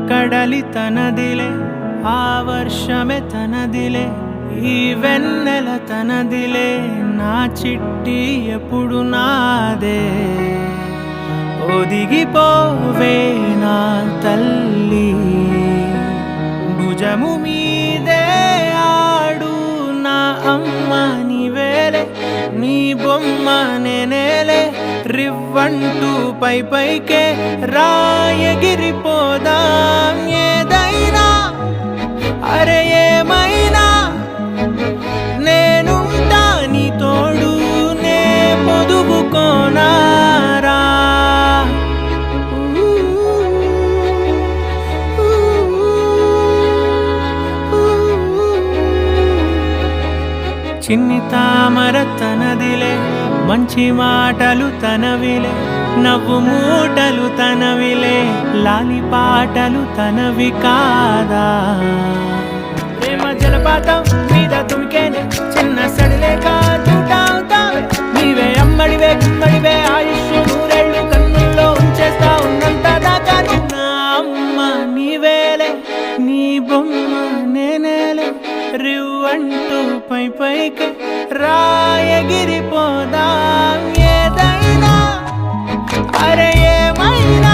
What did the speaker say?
కడలి తనదిలే, ఆ వర్షమే తనదిలే, ఈ వెన్నెల తనదిలే, నా చిట్టి ఎప్పుడు నాదే. ఒదిగిపోవే నా తల్లి, భుజము మీదే ఆడు నా అమ్మ నీవేలే, నీ బొమ్మ నేనేలే, రివ్వంటూ పై పైకే రాయగిరిపోదాం. ఏదైనా అరే ఏమైనా నేనుంటా నీ తోడు, నే పొదుగుకోనారా. చిన్ని తామర తనదిలే, మంచి మాటలు తనవిలే, నవ్వు మూటలు తనవిలే, లాలి పాటలు తనవి కాదా. ప్రేమ జలపాతం మీద తుమికేనే, చిన్న సడిలేక చూటావుతావే, నీవే అమ్మడివే గుమ్మడివే, ఆయుష్ నూరేళ్ళు కన్నుల్లో ఉంచేస్తా ఉన్నంత దాకా. నా అమ్మ నీవేలే, నీ బొమ్మ నేనేలే, రివ్వంటూ పై పైకి రాయగిరిపోదాం. ఏదైనా అరే ఏమైనా